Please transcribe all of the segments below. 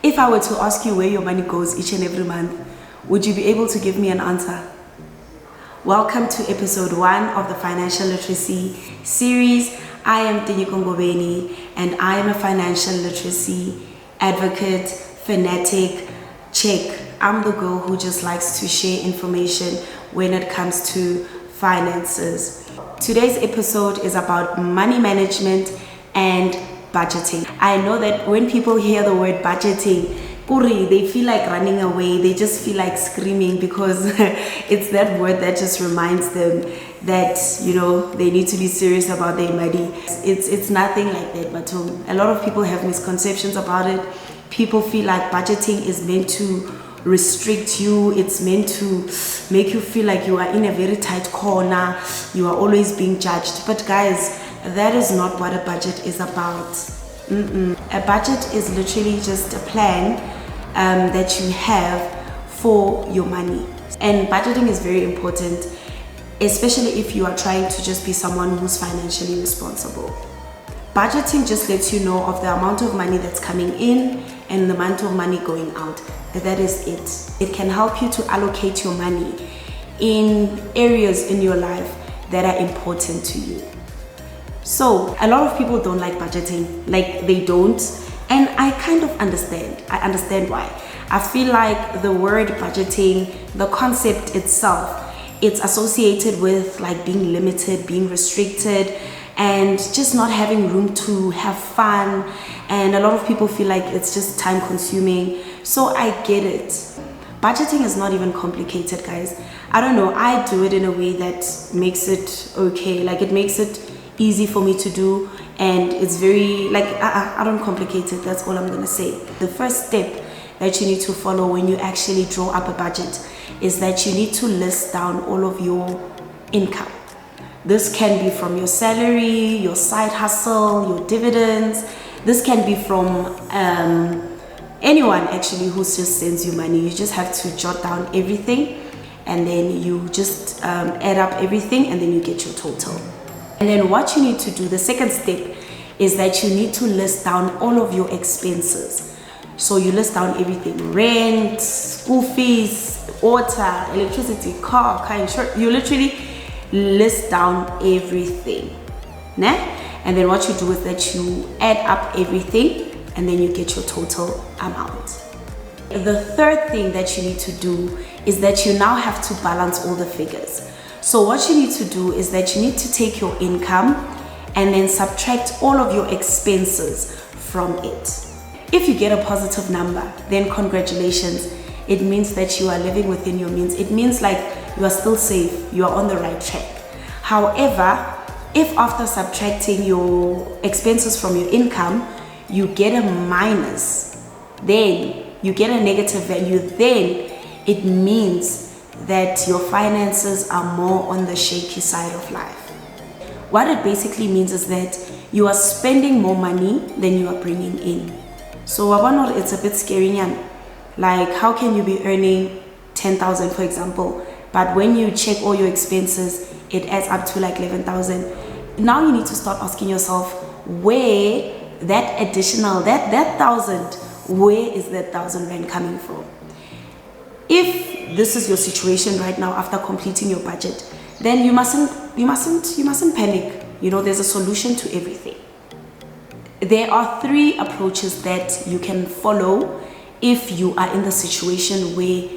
If I were to ask you where your money goes each and every month, would you be able to give me an answer? Welcome to episode 1 of the Financial Literacy series. I am Tinyiko Ngobeni and I am a financial literacy advocate, fanatic, check. I'm the girl who just likes to share information when it comes to finances. Today's episode is about money management and budgeting. I know that when people hear the word budgeting, they feel like running away. They just feel like screaming because it's that word that just reminds them that, they need to be serious about their money. It's nothing like that, but a lot of people have misconceptions about it. People feel like budgeting is meant to restrict you. It's meant to make you feel like you are in a very tight corner. You are always being judged. But guys, that is not what a budget is about. A budget is literally just a plan that you have for your money. And budgeting is very important, especially if you are trying to just be someone who's financially responsible. Budgeting just lets you know of the amount of money that's coming in and the amount of money going out. That is it. It can help you to allocate your money in areas in your life that are important to you. So a lot of people don't like budgeting, like they don't, and I kind of understand. I understand why. I feel like the word budgeting, the concept itself, it's associated with like being limited, being restricted, and just not having room to have fun. And a lot of people feel like it's just time consuming. So I get it. Budgeting is not even complicated, guys. I don't know, I do it in a way that makes it okay. Like it makes it easy for me to do, and it's very I don't complicate it. That's all I'm gonna say. The first step that you need to follow when you actually draw up a budget is that you need to list down all of your income. This can be from your salary, your side hustle, your dividends. This can be from anyone actually who just sends you money. You just have to jot down everything, and then you just add up everything, and then you get your total. And then what you need to do, the second step, is that you need to list down all of your expenses. So you list down everything: rent, school fees, water, electricity, car insurance. You literally list down everything. Nah? And then what you do is that you add up everything, and then you get your total amount. The third thing that you need to do is that you now have to balance all the figures. So what you need to do is that you need to take your income and then subtract all of your expenses from it. If you get a positive number, then congratulations. It means that you are living within your means. It means like you are still safe, you are on the right track. However, if after subtracting your expenses from your income, you get a minus, then you get a negative value, then it means that your finances are more on the shaky side of life. What it basically means is that you are spending more money than you are bringing in. So it's a bit scary. Like, how can you be earning 10,000, for example, but when you check all your expenses, it adds up to like 11,000. Now you need to start asking yourself, where that additional, that 1,000, where is that 1,000 rand coming from? If this is your situation right now after completing your budget, then you mustn't panic. There's a solution to everything. There are 3 approaches that you can follow if you are in the situation where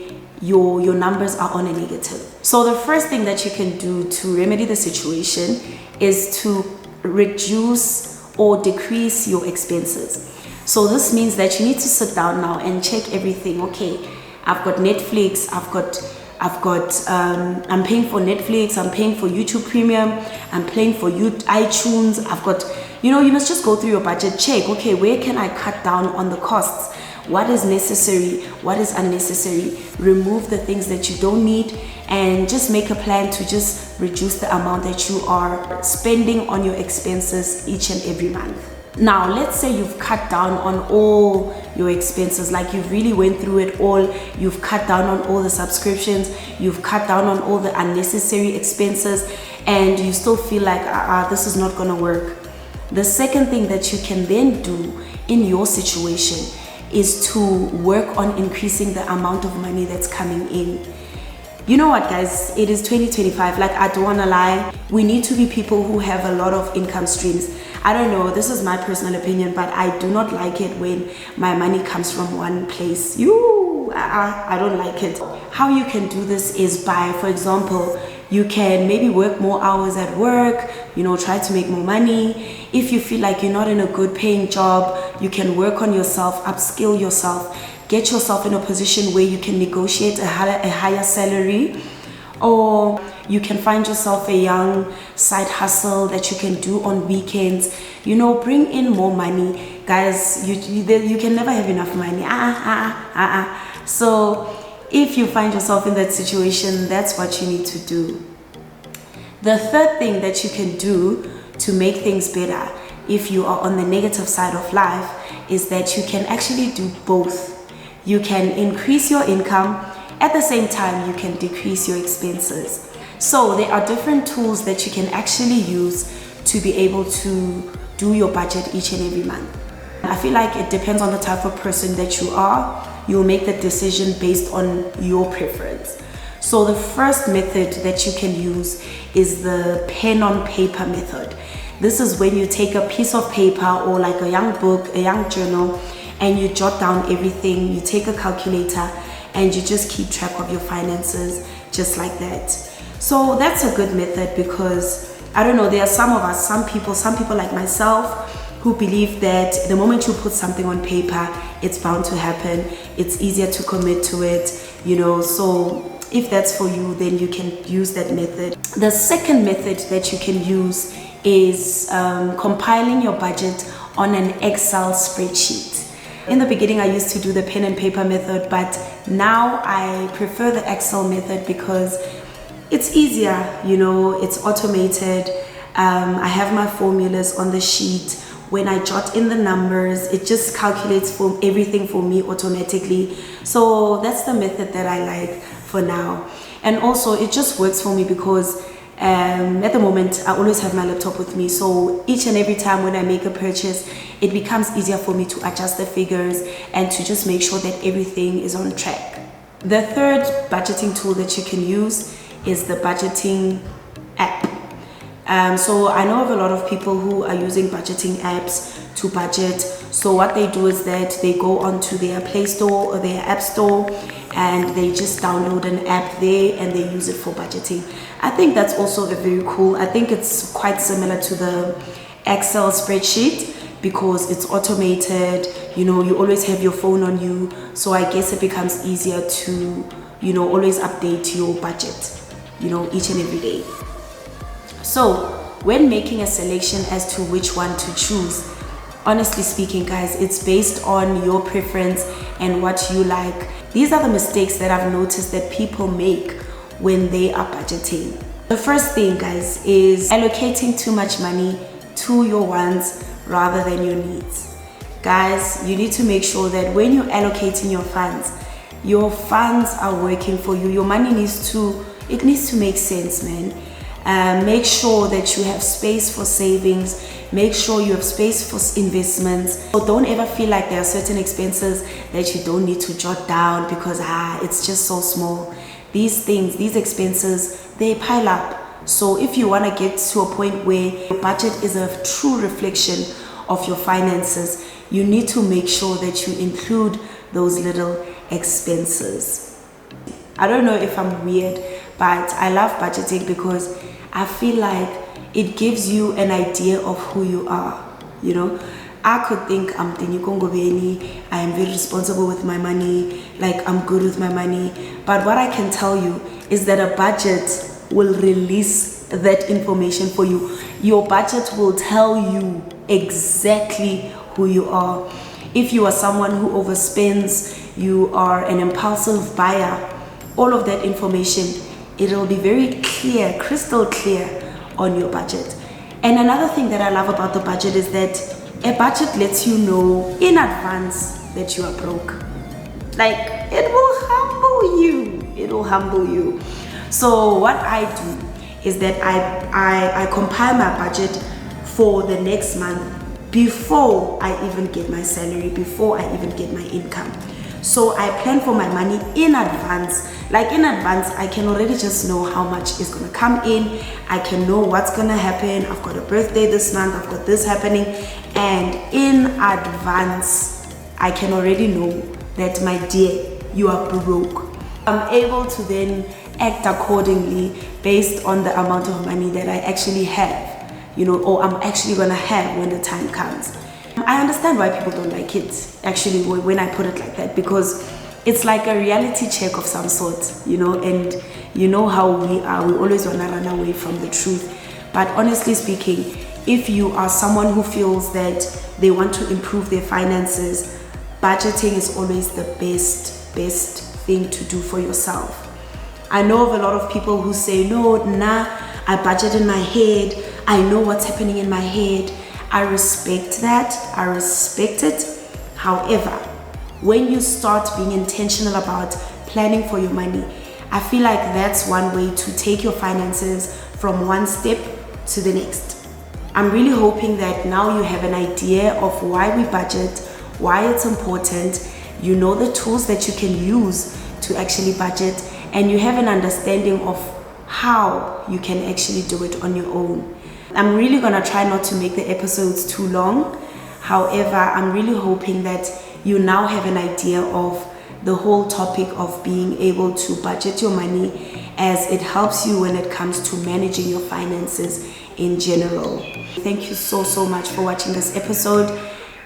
your numbers are on a negative. So the first thing that you can do to remedy the situation is to reduce or decrease your expenses. So this means that you need to sit down now and check everything. Okay, I've got Netflix, I'm paying for Netflix, I'm paying for YouTube Premium, I'm paying for iTunes, you must just go through your budget, check, okay, where can I cut down on the costs? What is necessary? What is unnecessary? Remove the things that you don't need, and just make a plan to just reduce the amount that you are spending on your expenses each and every month. Now, let's say you've cut down on all your expenses, like you really went through it all. You've cut down on all the subscriptions, you've cut down on all the unnecessary expenses, and you still feel like, this is not gonna work. The second thing that you can then do in your situation is to work on increasing the amount of money that's coming in. You know what, guys, it is 2025. Like, I don't want to lie, we need to be people who have a lot of income streams. I don't know, this is my personal opinion, but I do not like it when my money comes from one place. I don't like it. How you can do this is by, for example, you can maybe work more hours at work, try to make more money. If you feel like you're not in a good paying job, you can work on yourself, upskill yourself, get yourself in a position where you can negotiate a higher salary, or you can find yourself a young side hustle that you can do on weekends. Bring in more money, guys. You can never have enough money. So if you find yourself in that situation, that's what you need to do. The third thing that you can do to make things better if you are on the negative side of life is that you can actually do both. You can increase your income, at the same time you can decrease your expenses. So there are different tools that you can actually use to be able to do your budget each and every month. I feel like it depends on the type of person that you are. You'll make the decision based on your preference. So the first method that you can use is the pen on paper method. This is when you take a piece of paper or like a young book, a young journal, and you jot down everything. You take a calculator and you just keep track of your finances just like that. So that's a good method because, I don't know, there are some people like myself who believe that the moment you put something on paper, it's bound to happen. It's easier to commit to it, so if that's for you, then you can use that method. The second method that you can use is compiling your budget on an Excel spreadsheet. In the beginning, I used to do the pen and paper method, but now I prefer the Excel method because it's easier, it's automated. I have my formulas on the sheet. When I jot in the numbers, it just calculates for everything for me automatically. So that's the method that I like for now. And also it just works for me because at the moment I always have my laptop with me, so each and every time when I make a purchase, it becomes easier for me to adjust the figures and to just make sure that everything is on track. The third budgeting tool that you can use is the budgeting app. So I know of a lot of people who are using budgeting apps to budget. So what they do is that they go onto their Play Store or their App Store and they just download an app there and they use it for budgeting. I think that's also very cool. I think it's quite similar to the Excel spreadsheet because it's automated. You always have your phone on you, so I guess it becomes easier to always update your budget each and every day. So when making a selection as to which one to choose, honestly speaking, guys, it's based on your preference and what you like. These are the mistakes that I've noticed that people make when they are budgeting. The first thing, guys, is allocating too much money to your wants rather than your needs. Guys, you need to make sure that when you're allocating your funds are working for you. Your money needs to make sense, man. Make sure that you have space for savings. Make sure you have space for investments. So don't ever feel like there are certain expenses that you don't need to jot down because it's just so small. These expenses, they pile up. So if you want to get to a point where your budget is a true reflection of your finances, you need to make sure that you include those little expenses. I don't know if I'm weird, but I love budgeting because I feel like it gives you an idea of who you are. I could think I'm Ngobeni, I am very responsible with my money, like I'm good with my money. But what I can tell you is that a budget will release that information for you. Your budget will tell you exactly who you are. If you are someone who overspends, you are an impulsive buyer, all of that information, it'll be very clear, crystal clear on your budget. And another thing that I love about the budget is that a budget lets you know in advance that you are broke. Like, it will humble you. It will humble you. So what I do is that I compile my budget for the next month before I even get my salary, before I even get my income. So I plan for my money in advance. Like in advance, I can already just know how much is gonna come in. I can know what's gonna happen. I've got a birthday this month, I've got this happening. And in advance, I can already know that, my dear, you are broke. I'm able to then act accordingly based on the amount of money that I actually have, or I'm actually gonna have when the time comes. I understand why people don't like it, actually, when I put it like that, because it's like a reality check of some sort, and you know how we are. We always want to run away from the truth. But honestly speaking, if you are someone who feels that they want to improve their finances, budgeting is always the best thing to do for yourself. I know of a lot of people who say, no, I budget in my head. I know what's happening in my head. I respect that. I respect it. However, when you start being intentional about planning for your money, I feel like that's one way to take your finances from one step to the next. I'm really hoping that now you have an idea of why we budget, why it's important, you know the tools that you can use to actually budget, and you have an understanding of how you can actually do it on your own. I'm really gonna try not to make the episodes too long. However, I'm really hoping that you now have an idea of the whole topic of being able to budget your money, as it helps you when it comes to managing your finances in general. Thank you so much for watching this episode.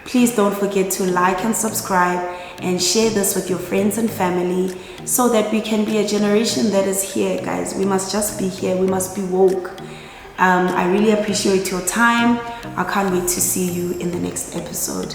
Please don't forget to like and subscribe and share this with your friends and family so that we can be a generation that is here, guys. We must just be here. We must be woke. I really appreciate your time. I can't wait to see you in the next episode.